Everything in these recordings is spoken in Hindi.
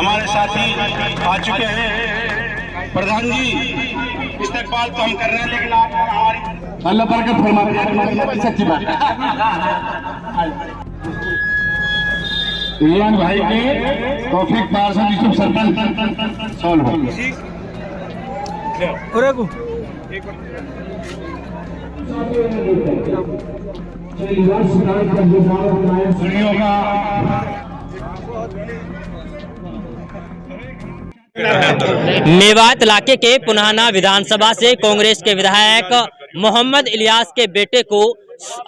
हमारे साथी आ चुके हैं। प्रधान जी इस्तेकबाल तो हम कर रहे हैं, लेकिन आप हमारी अल्लाह बरकत फरमाए, सच्ची बात है। ईरान भाई के तौफीक पारसा यूसुफ सरपंच सॉल्व हो मेवात इलाके के पुनाना विधानसभा से कांग्रेस के विधायक मोहम्मद इलियास के बेटे को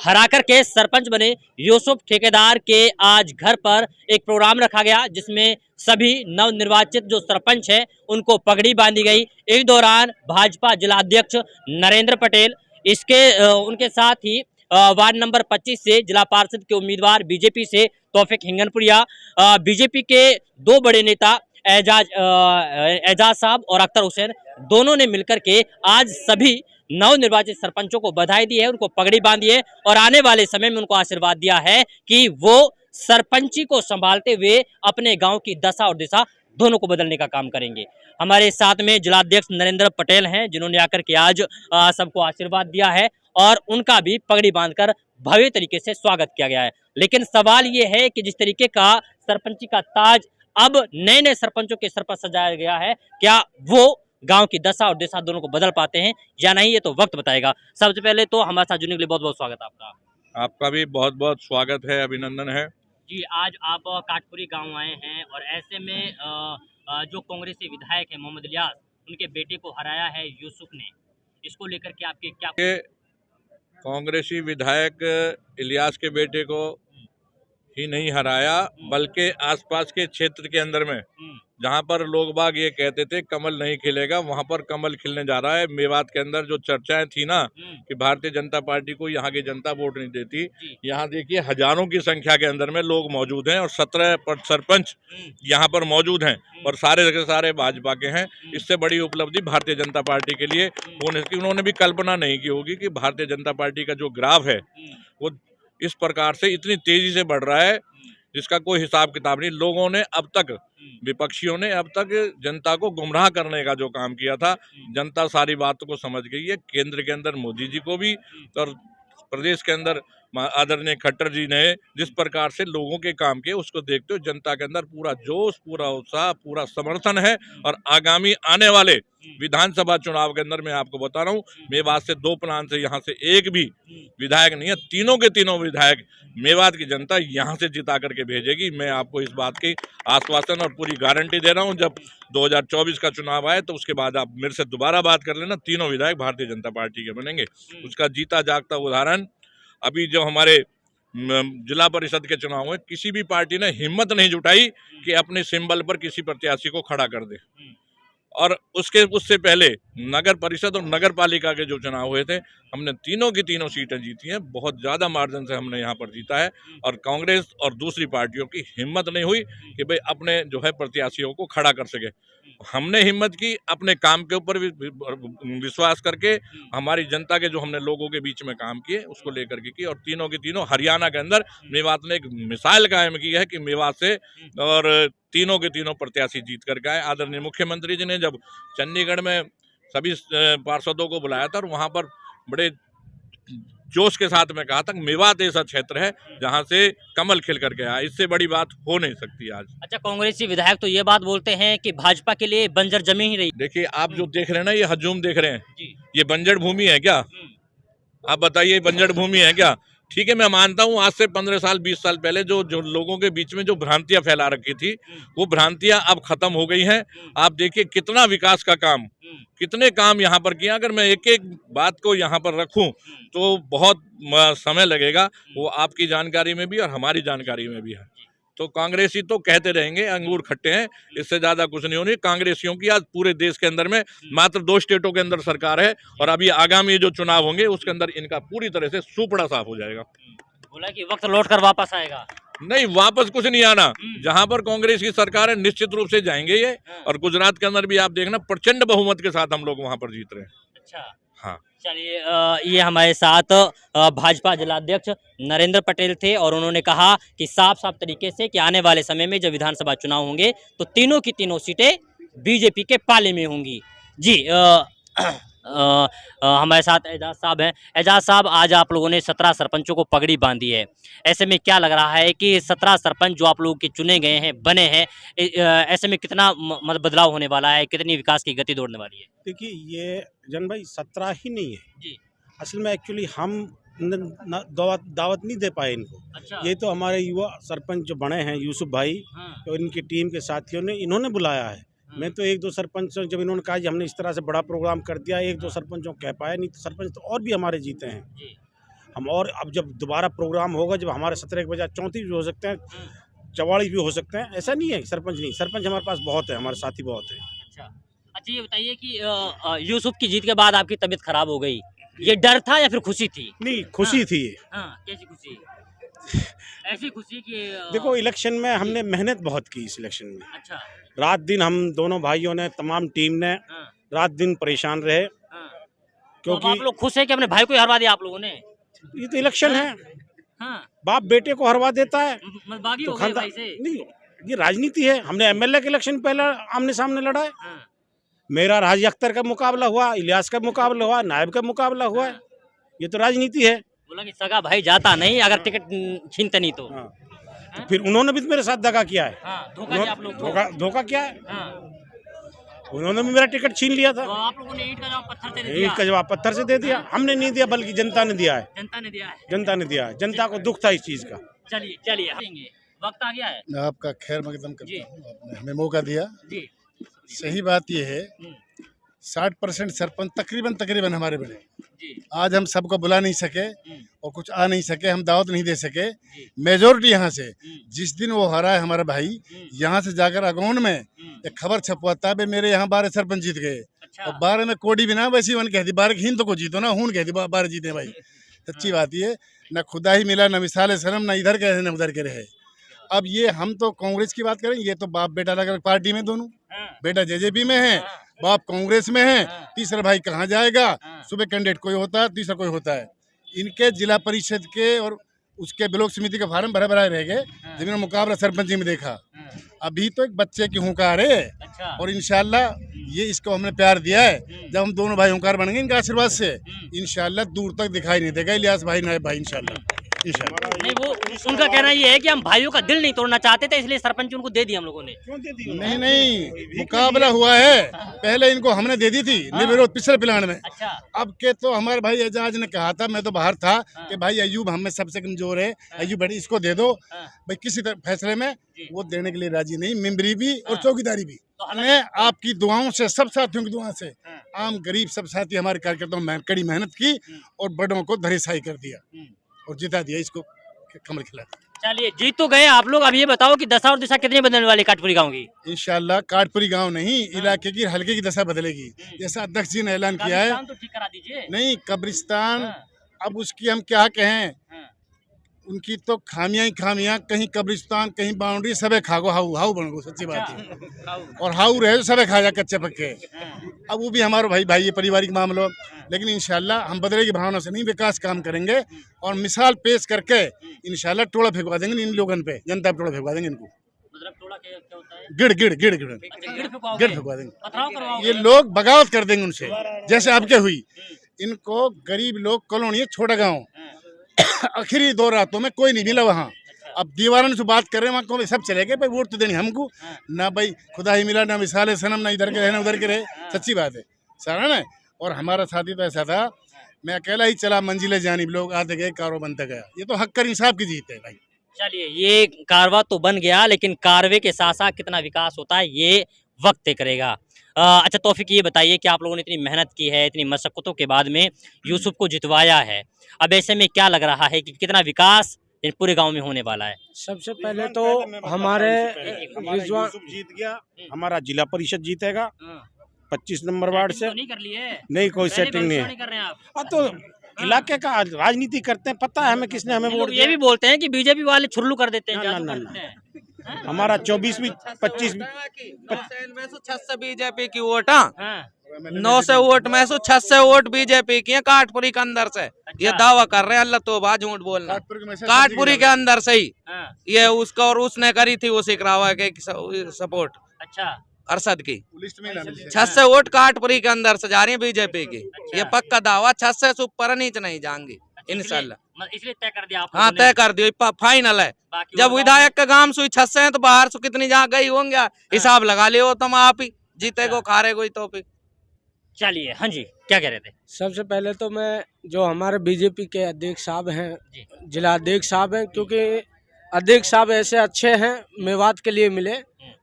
हराकर के सरपंच बने यूसुफ ठेकेदार के आज घर पर एक प्रोग्राम रखा गया, जिसमें सभी नवनिर्वाचित जो सरपंच हैं उनको पगड़ी बांधी गई। इस दौरान भाजपा जिलाध्यक्ष नरेंद्र पटेल, उनके साथ ही वार्ड नंबर 25 से जिला पार्षद के उम्मीदवार बीजेपी से तौफीक हिंगनपुरिया, बीजेपी के दो बड़े नेता एजाज साहब और अख्तर हुसैन, दोनों ने मिलकर के आज सभी नवनिर्वाचित सरपंचों को बधाई दी है, उनको पगड़ी बांधी है और आने वाले समय में उनको आशीर्वाद दिया है कि वो सरपंची को संभालते हुए अपने गांव की दशा और दिशा दोनों को बदलने का काम करेंगे। हमारे साथ में जिलाध्यक्ष नरेंद्र पटेल हैं, जिन्होंने आकर के आज सबको आशीर्वाद दिया है और उनका भी पगड़ी बांधकर भव्य तरीके से स्वागत किया गया है। लेकिन सवाल ये है कि जिस तरीके का सरपंची का ताज अब नए नए सरपंचों के सर पर सजाया गया है, क्या वो गांव की दशा और दिशा दोनों को बदल पाते हैं या नहीं, ये तो वक्त बताएगा। सबसे पहले तो हमारे साथ जुड़ने के लिए बहुत बहुत स्वागत आपका। आपका भी बहुत बहुत स्वागत है, अभिनंदन है जी। आज आप काटपुरी गांव आए हैं और ऐसे में जो कांग्रेसी विधायक है मोहम्मद इलियास, उनके बेटे को हराया है यूसुफ ने, इसको लेकर के आपके क्या? कांग्रेसी विधायक इलियास के बेटे को ही नहीं हराया, बल्कि आसपास के क्षेत्र के अंदर में जहां पर लोग बाग ये कहते थे कमल नहीं खिलेगा, वहां पर कमल खिलने जा रहा है। मेवात के अंदर जो चर्चाएं थी ना कि भारतीय जनता पार्टी को यहाँ की जनता वोट नहीं देती, यहाँ देखिए हजारों की संख्या के अंदर में लोग मौजूद हैं और 17 सरपंच यहाँ पर मौजूद हैं और सारे के सारे भाजपा के हैं। इससे बड़ी उपलब्धि भारतीय जनता पार्टी के लिए होने की उन्होंने भी कल्पना नहीं की होगी कि भारतीय जनता पार्टी का जो ग्राफ है वो इस प्रकार से इतनी तेजी से बढ़ रहा है, जिसका कोई हिसाब किताब नहीं। लोगों ने अब तक, विपक्षियों ने अब तक जनता को गुमराह करने का जो काम किया था, जनता सारी बातों को समझ गई है। केंद्र के अंदर मोदी जी को भी और प्रदेश के अंदर आदरणीय खट्टर जी ने जिस प्रकार से लोगों के काम किए, उसको देखते हुए जनता के अंदर पूरा जोश, पूरा उत्साह, पूरा समर्थन है। और आगामी आने वाले विधानसभा चुनाव के अंदर मैं आपको बता रहा हूँ, मेवात से 2 प्लान से यहाँ से एक भी विधायक नहीं है, तीनों के तीनों विधायक मेवात की जनता यहाँ से जिता करके भेजेगी। मैं आपको इस बात की आश्वासन और पूरी गारंटी दे रहा हूँ। जब 2024 का चुनाव आए तो उसके बाद आप मेरे से दोबारा बात कर लेना, तीनों विधायक भारतीय जनता पार्टी के बनेंगे। उसका जीता जागता उदाहरण अभी जो हमारे जिला परिषद के चुनाव में किसी भी पार्टी ने हिम्मत नहीं जुटाई कि अपने सिंबल पर किसी प्रत्याशी को खड़ा कर दे। और उससे पहले नगर परिषद और नगर पालिका के जो चुनाव हुए थे, हमने तीनों की तीनों सीटें जीती हैं, बहुत ज़्यादा मार्जिन से हमने यहाँ पर जीता है। और कांग्रेस और दूसरी पार्टियों की हिम्मत नहीं हुई कि भाई अपने जो है प्रत्याशियों को खड़ा कर सके। हमने हिम्मत की, अपने काम के ऊपर विश्वास करके, हमारी जनता के जो हमने लोगों के बीच में काम किए उसको लेकर के की। और तीनों की तीनों हरियाणा के अंदर मेवात ने एक मिसाल कायम की है कि मेवात से और तीनों के तीनों प्रत्याशी जीत करके आए। आदरणीय मुख्यमंत्री जी ने जब चंडीगढ़ में सभी पार्षदों को बुलाया था और वहां पर बड़े जोश के साथ में कहा था मेवात ऐसा क्षेत्र है जहां से कमल खिल करके आया, इससे बड़ी बात हो नहीं सकती आज। अच्छा, कांग्रेसी विधायक तो ये बात बोलते हैं कि भाजपा के लिए बंजर जमीन ही रही। देखिए, आप जो देख रहे हैं ना, ये हजूम देख रहे हैं, ये बंजर भूमि है क्या? आप बताइए, बंजर भूमि है क्या? ठीक है, मैं मानता हूँ आज से 15 साल 20 साल पहले जो लोगों के बीच में जो भ्रांतियां फैला रखी थी, वो भ्रांतियां अब खत्म हो गई हैं। आप देखिए कितना विकास का काम, कितने काम यहाँ पर किया। अगर मैं एक एक बात को यहाँ पर रखूं तो बहुत समय लगेगा, वो आपकी जानकारी में भी और हमारी जानकारी में भी है। तो कांग्रेसी तो कहते रहेंगे अंगूर खट्टे हैं, इससे ज्यादा कुछ नहीं होनी। कांग्रेसियों की आज पूरे देश के अंदर में मात्र 2 स्टेटों के अंदर सरकार है और अभी आगामी जो चुनाव होंगे उसके अंदर इनका पूरी तरह से सुपड़ा साफ हो जाएगा। बोला कि वक्त लौट कर वापस आएगा। नहीं, वापस कुछ नहीं आना। जहां पर कांग्रेस की सरकार है निश्चित रूप से जाएंगे ये। और गुजरात के अंदर भी आप देखना, प्रचंड बहुमत के साथ हम लोग वहां पर जीत रहे हैं। अच्छा, हाँ। चलिए, ये हमारे साथ भाजपा जिलाध्यक्ष नरेंद्र पटेल थे और उन्होंने कहा कि साफ साफ तरीके से कि आने वाले समय में जब विधानसभा चुनाव होंगे तो तीनों की तीनों सीटें बीजेपी के पाले में होंगी। जी, हमारे साथ एजाज साहब हैं। एजाज साहब, आज आप लोगों ने 17 सरपंचों को पगड़ी बांधी है, ऐसे में क्या लग रहा है कि 17 सरपंच जो आप लोगों के चुने गए हैं, बने हैं, ऐसे में कितना मतलब बदलाव होने वाला है, कितनी विकास की गति दौड़ने वाली है? देखिए, ये जन भाई 17 ही नहीं है जी। असल में। एक्चुअली हम दावत नहीं दे पाए इनको। अच्छा। ये तो हमारे युवा सरपंच जो बने हैं यूसुफ भाई और इनकी टीम के साथियों ने इन्होंने बुलाया है। मैं तो एक दो सरपंच जब इन्होंने कहा कि हमने इस तरह से बड़ा प्रोग्राम कर दिया, एक दो सरपंचों कह पाया, नहीं तो सरपंच तो और भी हमारे जीते हैं जी। हम। और अब जब दोबारा प्रोग्राम होगा, जब हमारे 17 के बजाय 34 भी हो सकते हैं, 44 भी हो सकते हैं। ऐसा नहीं है सरपंच नहीं, सरपंच हमारे पास बहुत है, हमारे साथी बहुत है। अच्छा, ये बताइए कि यूसुफ की जीत के बाद आपकी तबीयत खराब हो गई, ये डर था या फिर खुशी थी? नहीं, खुशी थी ये। हाँ, कैसी खुशी? ऐसी खुशी कि देखो, इलेक्शन में हमने मेहनत बहुत की इस इलेक्शन में। अच्छा। रात दिन हम दोनों भाइयों ने, तमाम टीम ने रात दिन परेशान रहे। क्योंकि क्योंकि आप लोग खुश हैं कि अपने भाई को ही हरवा दिया आप लोगों ने? ये तो इलेक्शन है, हाँ। बाप बेटे को हरवा देता है बागी तो हो गए खानदान भाई से। नहीं, ये राजनीति है। हमने एमएलए के इलेक्शन पहले आमने सामने लड़ा है। मेरा राज अख्तर का मुकाबला हुआ, इलियास का मुकाबला हुआ, नायब का मुकाबला हुआ है। ये तो राजनीति है। बोला कि सगा भाई जाता नहीं अगर टिकट छीनते नहीं तो। तो फिर उन्होंने भी मेरे साथ दगा किया है। धोखा किया आप लोग को। धोखा किया है। उन्होंने भी मेरा टिकट छीन लिया था। तो आप लोगों ने ईंट का जवाब पत्थर से दे दिया। ईंट का जवाब पत्थर से दे दिया। हमने नहीं दिया, बल्कि जनता ने दिया है। जनता ने दिया है। जनता ने दिया है। जनता को दुख था इस चीज का। चलिए चलिए, वक्त आ गया है। मैं आपका खैर मकदम जी। करता हूँ, आपने हमें मौका दिया। जी। सही बात यह है, 60% सरपंच तकरीबन हमारे बने। जी। आज हम सबको बुला नहीं सके और कुछ आ नहीं सके, हम दावत नहीं दे सके। मेजोरिटी यहाँ से जिस दिन वो हरा है हमारा भाई, यहाँ से जाकर अगौन में एक खबर छपवाता है, मेरे यहाँ 12 सरपंच जीत गए। और 12 में कोडी भी ना, वैसी वन कहती 12 की हिंद को जीतो ना, हून कहती 12 जीते भाई। सच्ची बात ये, न खुदा ही मिला, न मिसाल सनम, न इधर के रहे न उधर के रहे। अब ये हम तो कांग्रेस की बात करें, ये तो बाप बेटा अलग अलग पार्टी में, दोनों बेटा जेजेपी में है, बाप कांग्रेस में है, तीसरा भाई कहाँ जाएगा? सुबह कैंडिडेट कोई होता है, तीसरा कोई होता है। इनके जिला परिषद के और उसके ब्लॉक समिति का फार्म भरा रह गए, जब इन्होंने मुकाबला सरपंच में देखा। अभी तो एक बच्चे की हुंकार है और इंशाल्लाह ये इसको हमने प्यार दिया है। जब हम दोनों भाई हुंकार बनेंगे इनके आशीर्वाद से, इंशाल्लाह दूर तक दिखाई नहीं देगा इलियास भाई नायब भाई, इंशाल्लाह। नहीं, वो उनका कहना ये है कि हम भाइयों का दिल नहीं तोड़ना चाहते थे, इसलिए सरपंच उनको दे दिया हम लोगों ने। क्यों दे दी? नहीं, मुकाबला हुआ है, पहले इनको हमने दे दी थी निर्विरोध पिछले प्लान में। अच्छा। अब के तो हमारे भाई एजाज ने कहा था, मैं तो बाहर था, कि भाई अयूब हमें सबसे कमजोर है, अयूब बड़ी इसको दे दो भाई। किसी फैसले में वो देने के लिए राजी नहीं, मेंबरी भी और चौकीदारी भी। मैं आपकी दुआओं से, सब साथियों की दुआ से, आम गरीब सब साथी हमारे कार्यकर्ताओं कड़ी मेहनत की और बड़ों को धरीसाई कर दिया और जिता दिया इसको कमल खिला। चलिए, जीत तो गए आप लोग। अब ये बताओ कि दशा और दिशा कितनी बदलने वाली काटपुरी गांव की? इंशाल्लाह काटपुरी गांव नहीं, इलाके की हल्के की दशा बदलेगी। जैसा अध्यक्ष जी ने ऐलान किया है। तो ठीक करा दीजिए। नहीं, कब्रिस्तान अब उसकी हम क्या कहें, उनकी तो खामियां ही खामियां, कहीं कब्रिस्तान कहीं बाउंड्री, सबे खागो हाउ बन गो। सच्ची बात है, और हाउ रहे सबे खा जा कच्चे पक्के। अब वो भी हमारे भाई ये पारिवारिक मामलों, लेकिन इंशाल्लाह हम बदले की भावना से नहीं, विकास काम करेंगे और मिसाल पेश करके इंशाल्लाह टोला फेंकवा देंगे इन लोगों पे, जनता पे टोला फेंकवा देंगे इनको। मतलब टोला क्या होता है? गिड़ फेंकवा देंगे। ये लोग बगावत कर देंगे उनसे, जैसे आपके हुई। इनको गरीब लोग कॉलोनी है, छोटा गाँव, आखिरी 2 रातों में कोई नहीं मिला वहाँ। अब दीवारों से बात कर रहे हैं, वहाँ सब चले गए भाई, वोट तो देनी हमको ना भाई, खुदा ही मिला ना मिसाल सनम, ना इधर के रहे ना उधर के रहे। सच्ची बात है सारा ना। और हमारा साथी तो ऐसा था, मैं अकेला ही चला मंजिले जानिब, लोग आते गए, कारो बनता गया। ये तो हक्कर इंसाफ की जीत है भाई। चलिए, ये कारवा तो बन गया, लेकिन कारवे के साथ साथ कितना विकास होता है ये वक्त तय करेगा। अच्छा तौफीक, ये बताइए कि आप लोगों ने इतनी मेहनत की है, इतनी मशक्क़तों के बाद में यूसुफ को जितवाया है, अब ऐसे में क्या लग रहा है कि कितना विकास इन पूरे गांव में होने वाला है? सबसे पहले तो हमारे यूसुफ जीत गया, हमारा जिला परिषद जीतेगा 25 नंबर वार्ड से। तो नहीं कर लिए? नहीं, कोई सेटिंग नहीं है। कर रहे हैं आप? तो इलाके का राजनीति करते हैं, पता है हमें किसने हमें वोट ये भी बोलते हैं कि बीजेपी वाले छुल्लू कर देते हैं, ना, जादू ना, कर ना, देते हैं। हमारा 24 भी 25 भी बीजेपी की वोट। 900 वोट में से 600 वोट बीजेपी की है काठपुरी के अंदर से। ये दावा कर रहे हैं, अल्लाह तोबा झूठ बोलना। काठपुरी के अंदर से ही ये उसका और उसने करी थी उसी करावा के सपोर्ट। अच्छा, अरशद की 600 वोट काठपुरी के अंदर से जा रही है बीजेपी की। ये पक्का दावा, 600 से ऊपर नीचे नहीं जाएंगी इंशाल्लाह। इसलिए तय कर दिया आप? हाँ, तय कर दियो, फाइनल है। जब विधायक का काम सुई 600 है तो बाहर से कितनी जहाँ गई होंगे हिसाब लगा लियो तुम आप ही, जीते को खारे कोई तो भी। चलिए, हाँ जी, क्या कह रहे थे? सबसे पहले तो मैं जो हमारे बीजेपी के अध्यक्ष साहब हैं, जिला अध्यक्ष साहब हैं, क्योंकि अध्यक्ष साहब ऐसे अच्छे हैं मेवात के लिए मिले,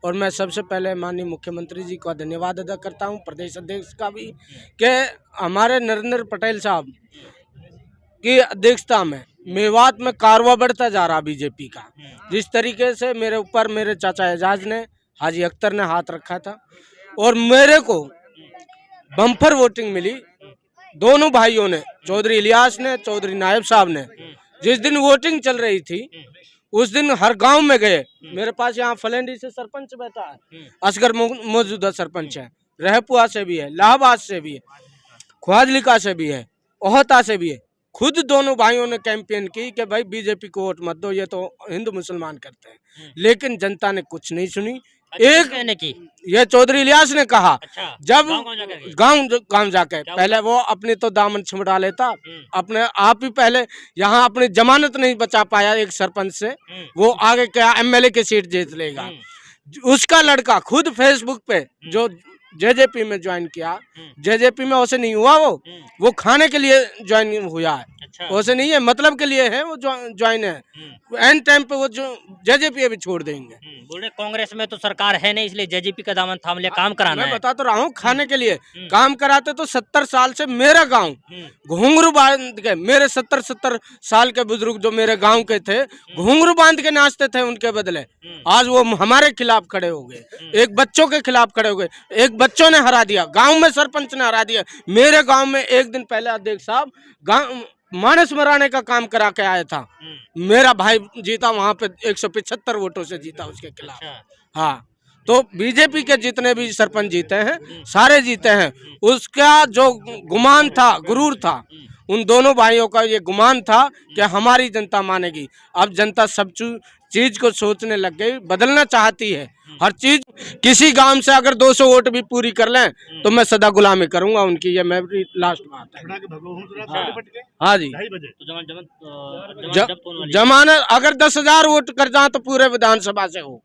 और मैं सबसे पहले माननीय मुख्यमंत्री जी का धन्यवाद अदा करता हूं, प्रदेश अध्यक्ष का भी, कि हमारे नरेंद्र पटेल साहब की अध्यक्षता में मेवात में कारवा बढ़ता जा रहा बीजेपी का। जिस तरीके से मेरे ऊपर मेरे चाचा एजाज ने, हाजी अख्तर ने हाथ रखा था और मेरे को बम्पर वोटिंग मिली, दोनों भाइयों ने, चौधरी इलियास ने, चौधरी नायब साहब ने, जिस दिन वोटिंग चल रही थी उस दिन हर गांव में गए। मेरे पास यहाँ फलेंडी से सरपंच बैठा है, असगर मौजूदा सरपंच है, रहपुआ से भी है, इलाहाबाद से भी है, ख्वाजलिका से भी है, ओहता से भी है। खुद दोनों भाइयों ने कैंपेन की कि भाई बीजेपी को वोट मत दो, ये तो हिंदू मुसलमान करते हैं, लेकिन जनता ने कुछ नहीं सुनी। एक कहने की ये चौधरी इलियास ने कहा, जब गांव जाके पहले वो अपनी तो दामन छिमड़ा लेता, अपने आप ही पहले यहाँ अपनी जमानत नहीं बचा पाया एक सरपंच से, वो आगे क्या एमएलए की सीट जीत लेगा। उसका लड़का खुद फेसबुक पे जो जेजेपी में ज्वाइन किया, जेजेपी में वैसे नहीं हुआ, वो खाने के लिए ज्वाइन हुआ है, वैसे नहीं है, मतलब के लिए है वो ज्वाइन है। एंड टाइम पे वो जो जेजेपी अभी छोड़ देंगे। बोले कांग्रेस में तो सरकार है नहीं, इसलिए जेजेपी का दामन थाम लिया, काम कराना है। मैं बता तो रहा हूँ, खाने के लिए काम कराते तो 70 साल से मेरा गांव घुंघरू बांध के, मेरे 70 साल के बुजुर्ग जो मेरे गांव के थे घुंघरू बांध के नाचते थे, उनके बदले आज वो हमारे खिलाफ खड़े हो गए, एक बच्चों के खिलाफ खड़े हो गए, एक बच्चों ने हरा दिया, गांव में सरपंच ने हरा दिया। मेरे गांव में एक दिन पहले अध्यक्ष साहब गांव मानस मराने का काम करा के आया था, मेरा भाई जीता वहां पे 175 वोटों से जीता उसके खिलाफ। हाँ, तो बीजेपी के जितने भी सरपंच जीते हैं सारे जीते हैं। उसका जो गुमान था, गुरूर था, उन दोनों भाइयों का ये गुमान था कि हमारी जनता मानेगी। अब जनता सब चीज को सोचने लग गई, बदलना चाहती है हर चीज। किसी गांव से अगर 200 वोट भी पूरी कर लें तो मैं सदा गुलामी करूंगा उनकी, ये मेरी लास्ट बात है। हाँ जी, जमानत अगर 10,000 वोट कर जाए तो पूरे विधानसभा से हो,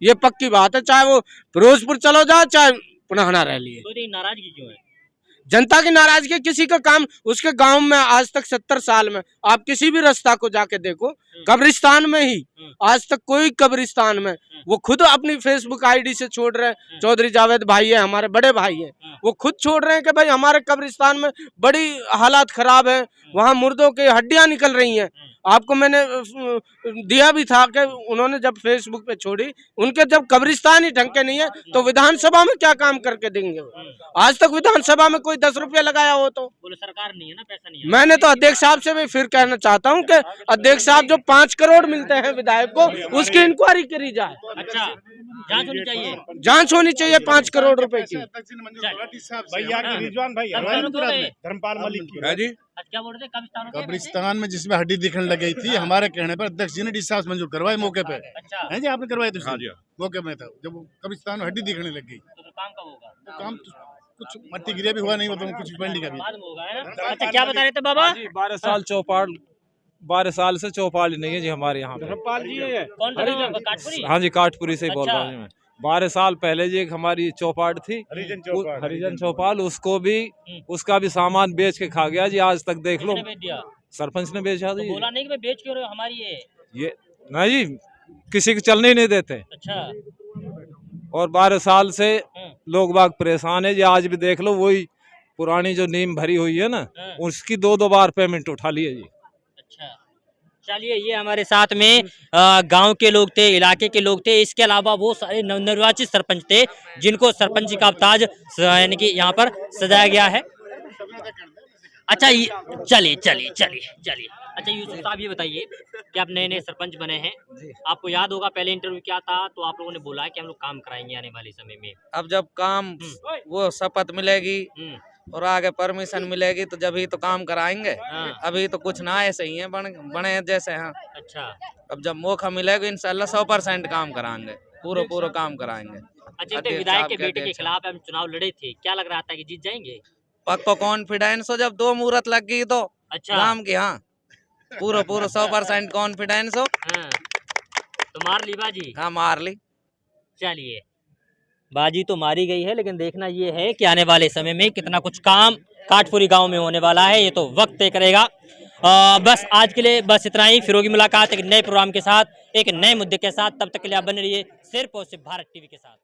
ये पक्की बात है, चाहे वो फिरोजपुर चलो जाए चाहे पुनहना रह लिए। तो नाराजगी क्यों है? जनता की नाराजगी, किसी का काम उसके गांव में आज तक 70 साल में आप किसी भी रास्ता को जाके देखो, कब्रिस्तान में ही आज तक कोई कब्रिस्तान में, वो खुद अपनी फेसबुक आईडी से छोड़ रहे हैं। चौधरी जावेद भाई है, हमारे बड़े भाई हैं, वो खुद छोड़ रहे हैं कि भाई हमारे कब्रिस्तान में बड़ी हालात खराब है, वहाँ मुर्दों की हड्डियां निकल रही हैं। आपको मैंने दिया भी था कि उन्होंने जब फेसबुक पे छोड़ी, उनके जब कब्रिस्तान ही ढंग के नहीं है तो विधानसभा में क्या काम करके देंगे? आज तक विधानसभा में कोई 10 रुपया लगाया हो तो? बोले सरकार नहीं है ना, पैसा नहीं है। मैंने तो अध्यक्ष साहब से भी फिर कहना चाहता हूं कि अध्यक्ष साहब जो 5 करोड़ मिलते हैं विधायक को, उसकी इंक्वायरी करी जाए। अच्छा, जांच होनी चाहिए, जांच होनी चाहिए 5 करोड़ रुपए की। धर्मपाल मलिक की है जी। क्या बोल रहे थे? कब्रिस्तान में जिसमें हड्डी दिखने लग गई थी, हमारे कहने पर अध्यक्ष जी ने डिस्चार्ज मंजूर करवाई मौके पे। अच्छा, है जी, आपने करवाई तो? हाँ जी, मौके में था जब कब्रिस्तान में हड्डी दिखने लग गई। तो काम कब होगा? तो काम तो कुछ मट्टी गिरिया भी हुआ नहीं, तो कुछ पेंडिंग का भी। बाद में होगा, है ना? अच्छा, क्या बता रहे थे बाबा? 12 साल चौपाल, 12 साल से चौपाल नहीं है जी हमारे यहाँ पे। धर्मपाल जी है। कौन काठपुरी? हाँ जी, काठपुरी से ही बोल अच्छा। रहा हूँ मैं। 12 साल पहले जी एक हमारी चौपाट थी, हरिजन चौपाल, उसको भी उसका भी सामान बेच के खा गया जी। आज तक देख लो, किसने बेच दिया? सरपंच ने बेचा तो दी। बोला नहीं कि मैं बेच क्यों रहे हो, हमारी ये नहीं जी, किसी को चलने ही नहीं देते। अच्छा, और 12 साल से लोग बाग परेशान है जी। आज भी देख लो, वही पुरानी जो नीम भरी हुई है ना, उसकी 2-2 बार पेमेंट उठा लिए जी। अच्छा, चलिए, ये हमारे साथ में गांव के लोग थे, इलाके के लोग थे, इसके अलावा वो सारे नवनिर्वाचित सरपंच थे जिनको सरपंच का ताज यानी कि यहाँ पर सजाया गया है। अच्छा, चलिए चलिए चलिए चलिए अच्छा यूसुफ साहब ये बताइए कि आप नए नए सरपंच बने हैं, आपको याद होगा पहले इंटरव्यू क्या था तो आप लोगों ने बोला है कि हम लोग काम कराएंगे आने वाले समय में। अब जब काम वो शपथ मिलेगी और आगे परमिशन मिलेगी तो जब ही तो काम कराएंगे। अभी तो कुछ ना ऐसे ही है बने जैसे हैं। अच्छा, अब जब मौका मिलेगा इंशाल्लाह 100% काम कराएंगे, पूरा काम कराएंगे। अच्छा इतने विधायक के बेटे के खिलाफ हम चुनाव लड़े थे, क्या लग रहा था कि जीत जाएंगे? पक्का कॉन्फिडेंस हो, जब 2 मुहूर्त लग गई तो अच्छा काम की। हाँ पूरा 100% कॉन्फिडेंस हो। हाँ, तो मार ली बाजी? हाँ मार ली। चलिए बाजी तो मारी गई है, लेकिन देखना ये है कि आने वाले समय में कितना कुछ काम काठपुरी गांव में होने वाला है, ये तो वक्त तय करेगा। बस आज के लिए बस इतना ही। फिर होगी मुलाकात एक नए प्रोग्राम के साथ, एक नए मुद्दे के साथ। तब तक के लिए आप बने रहिए सिर्फ और सिर्फ भारत टीवी के साथ।